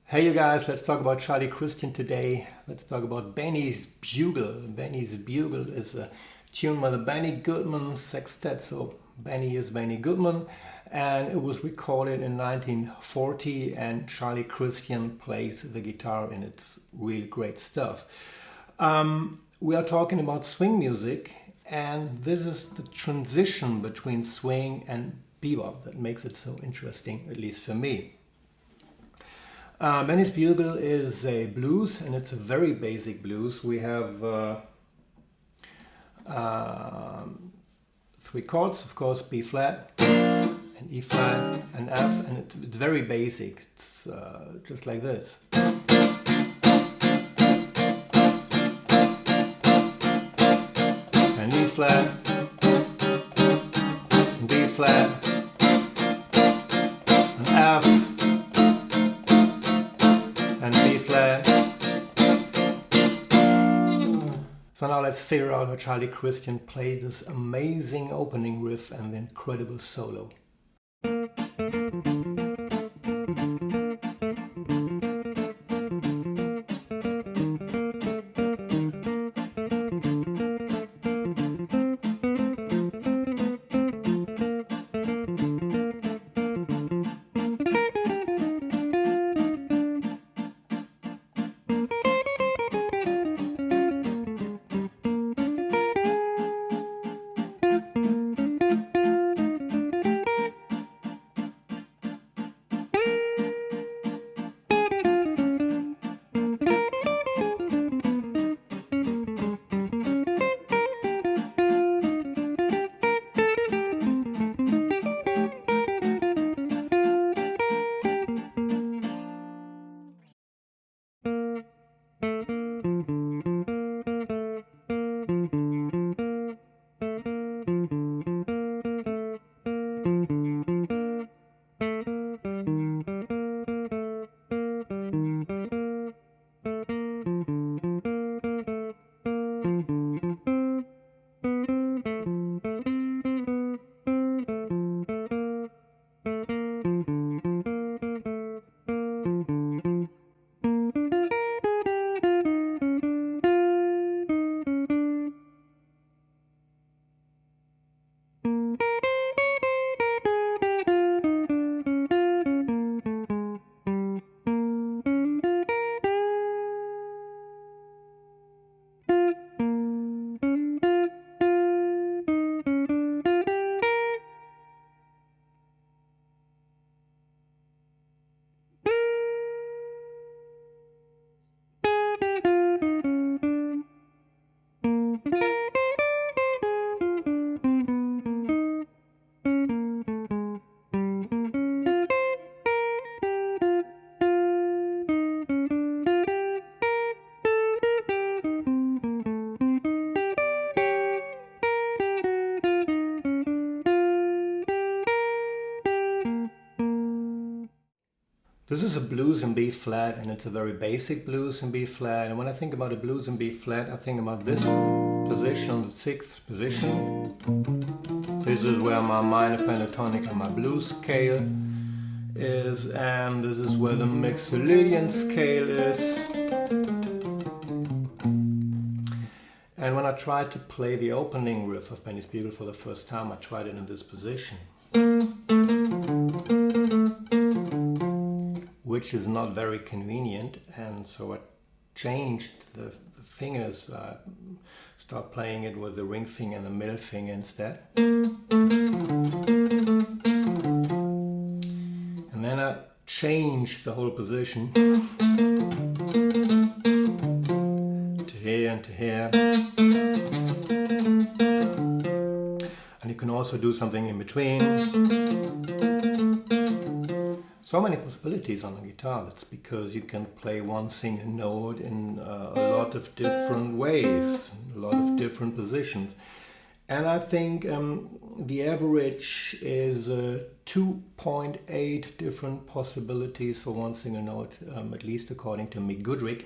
Hey you guys, let's talk about Charlie Christian today. Let's talk about Benny's Bugle. Benny's Bugle is a tune by the Benny Goodman Sextet. So Benny is Benny Goodman, and it was recorded in 1940, and Charlie Christian plays the guitar, and it's really great stuff. We are talking about swing music, and this is the transition between swing and bebop that makes it so interesting, at least for me. Benny's Bugle is a blues, and it's a very basic blues. We have three chords, of course: B flat, and E flat, and F, and it's very basic. It's just like this. And E flat, and B flat, and F, and B flat. So now let's figure out how Charlie Christian played this amazing opening riff and the incredible solo. This is a blues in B flat, and it's a very basic blues in B flat. And when I think about a blues in B flat, I think about this position, the sixth position. This is where my minor pentatonic and my blues scale is, and this is where the Mixolydian scale is. And when I tried to play the opening riff of Benny's Bugle for the first time, I tried it in this position, which is not very convenient, and so I changed the fingers. I start playing it with the ring finger and the middle finger instead. And then I changed the whole position to here and to here. And you can also do something in between. So many possibilities on the guitar. That's because you can play one single note in a lot of different ways, a lot of different positions. And I think the average is 2.8 different possibilities for one single note, at least according to Mick Goodrick.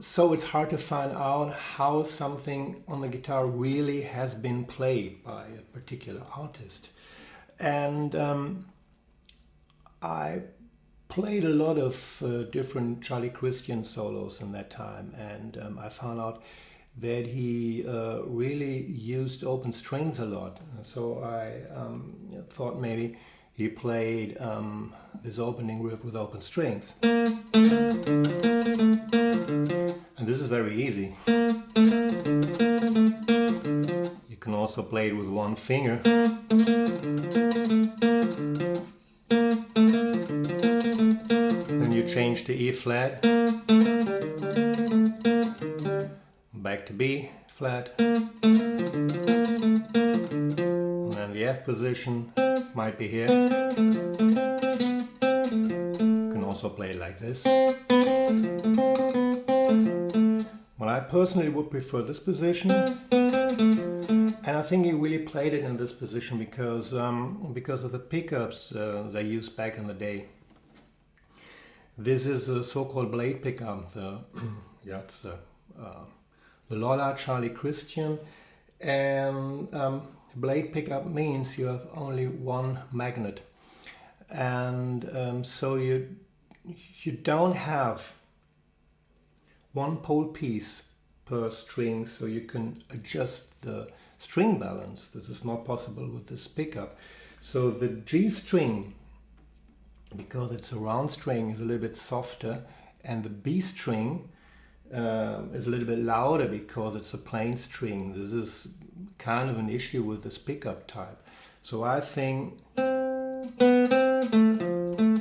So it's hard to find out how something on the guitar really has been played by a particular artist. And I played a lot of different Charlie Christian solos in that time, and I found out that he really used open strings a lot. So I thought maybe he played this opening riff with open strings. And this is very easy. You can also play it with one finger. Then you change to E flat, back to B flat, and then the F position might be here. You can also play it like this. Well, I personally would prefer this position, and I think he really played it in this position because of the pickups they used back in the day. This is a so-called blade pickup, it's the Lola Charlie Christian, and blade pickup means you have only one magnet, and so you don't have one pole piece per string, so you can adjust the string balance. This is not possible with this pickup. So the G string, because it's a round string, is a little bit softer, and the B string is a little bit louder because it's a plain string. This is kind of an issue with this pickup type. So I think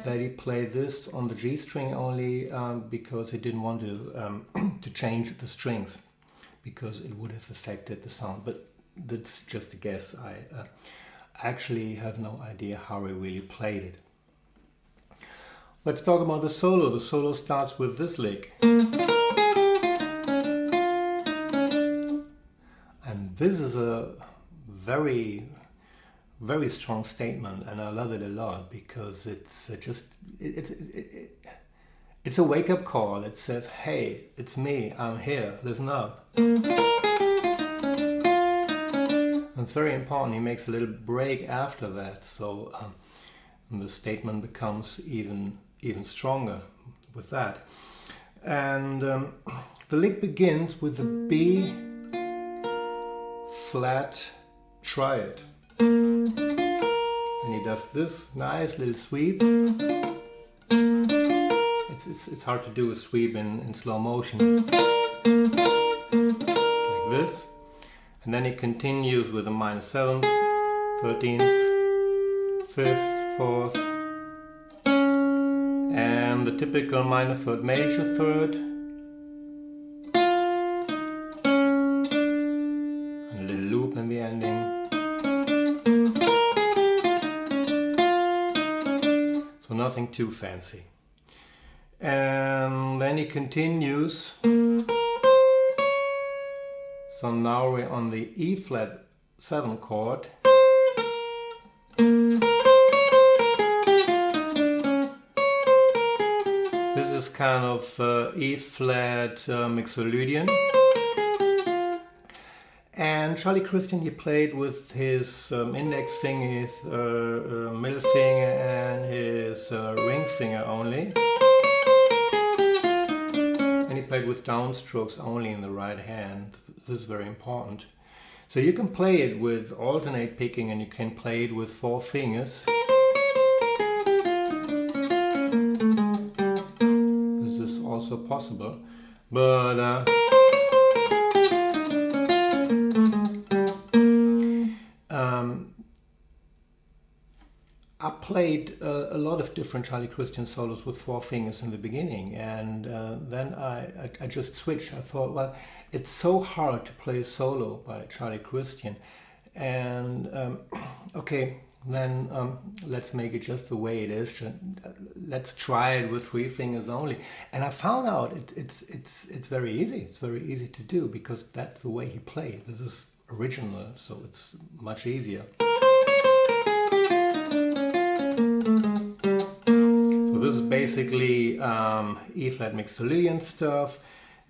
that he played this on the G string only because he didn't want to change the strings, because it would have affected the sound. But that's just a guess. I actually have no idea how he really played it. Let's talk about the solo. The solo starts with this lick. And this is a very, very strong statement, and I love it a lot because it's it's a wake-up call. It says, hey, it's me, I'm here, listen up. And it's very important. He makes a little break after that, so the statement becomes even stronger with that. And the lick begins with the B flat triad, and he does this nice little sweep. It's hard to do a sweep in slow motion, like this, and then he continues with a minor 7th, 13th, 5th, 4th, and the typical minor 3rd major 3rd, and a little loop in the ending. So nothing too fancy. And then he continues. So now we're on the E flat 7 chord. This is kind of E flat Mixolydian. And Charlie Christian, he played with his index finger, his middle finger, and his ring finger only. And he played with downstrokes only in the right hand. This is very important. So you can play it with alternate picking, and you can play it with 4 fingers. This is also possible, but I played a lot of different Charlie Christian solos with 4 fingers in the beginning, and then I just switched. I thought, well, it's so hard to play a solo by Charlie Christian, and okay, then let's make it just the way it is. Let's try it with 3 fingers only. And I found out it's very easy. It's very easy to do because that's the way he played. This is original, so it's much easier. This is basically E flat Mixolydian stuff,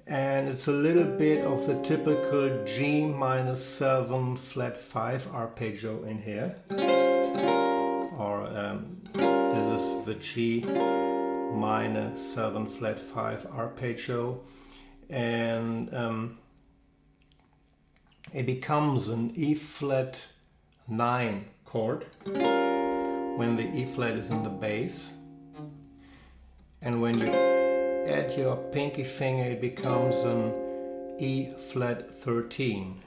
and it's a little bit of the typical G minor 7 flat 5 arpeggio in here, or this is the G minor 7 flat 5 arpeggio, and it becomes an E flat 9 chord when the E flat is in the bass, and when you add your pinky finger it becomes an E flat 13.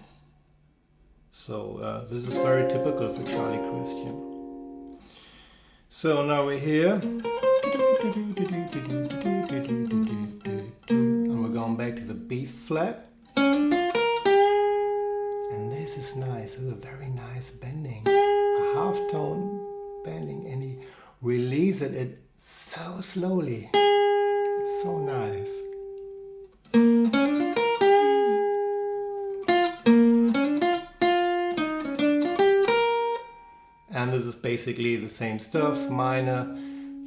So this is very typical for Charlie Christian. So now we're here, and we're going back to the B flat, and this is nice. This is a very nice bending, a half tone bending, and he releases it so slowly. It's so nice. And this is basically the same stuff: minor,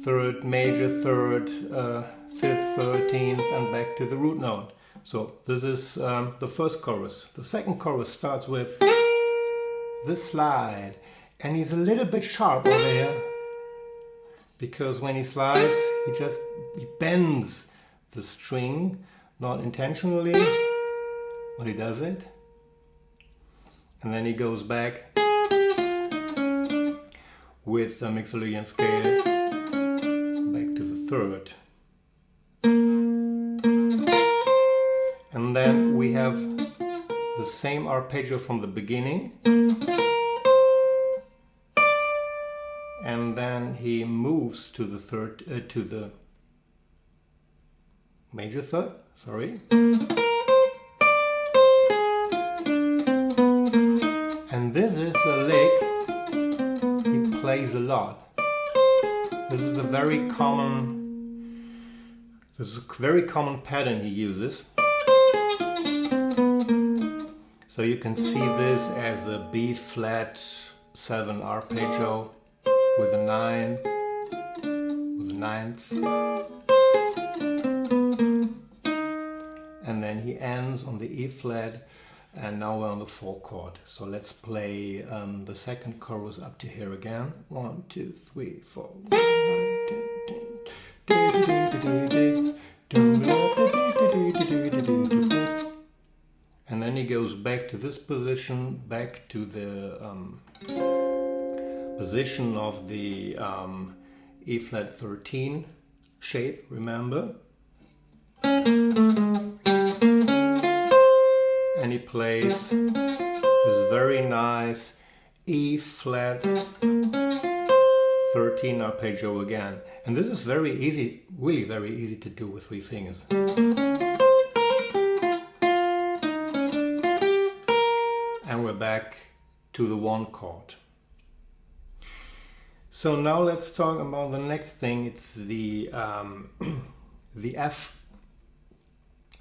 third, major, third, fifth, 13th, and back to the root note. So this is the first chorus. The second chorus starts with this slide, and he's a little bit sharp over here, because when he slides, he bends the string, not intentionally, but he does it. And then he goes back with the Mixolydian scale back to the third. And then we have the same arpeggio from the beginning. And then he moves to the third, to the major third, sorry. And this is a lick he plays a lot. This is a very common pattern he uses. So you can see this as a B flat 7 arpeggio with a 9, with a 9th, and then he ends on the E flat, and now we're on the 4 chord. So let's play the second chorus up to here again. 1, 2, 3, 4. And then he goes back to this position, back to the position of the E flat 13 shape, remember? And he plays this very nice E flat 13 arpeggio again. And this is very easy, really very easy to do with 3 fingers. And we're back to the 1 chord. So now let's talk about the next thing. It's the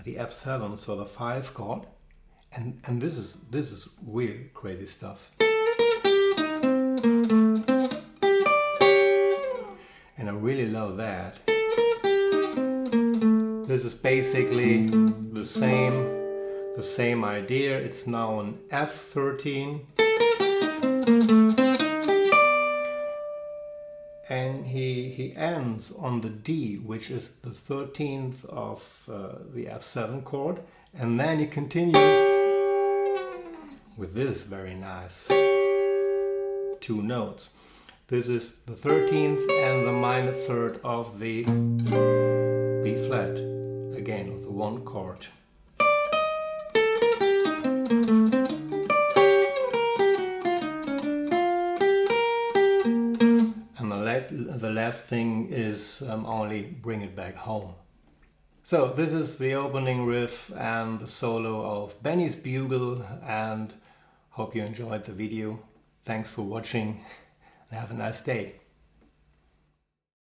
F7, so the 5 chord, and this is really crazy stuff. And I really love that. This is basically the same idea. It's now an F13. And he ends on the D, which is the 13th of the F7 chord, and then he continues with this very nice 2 notes. This is the 13th and the minor third of the B flat, again of the 1 chord. The last thing is only bring it back home. So this is the opening riff and the solo of Benny's Bugle, and hope you enjoyed the video. Thanks for watching and have a nice day.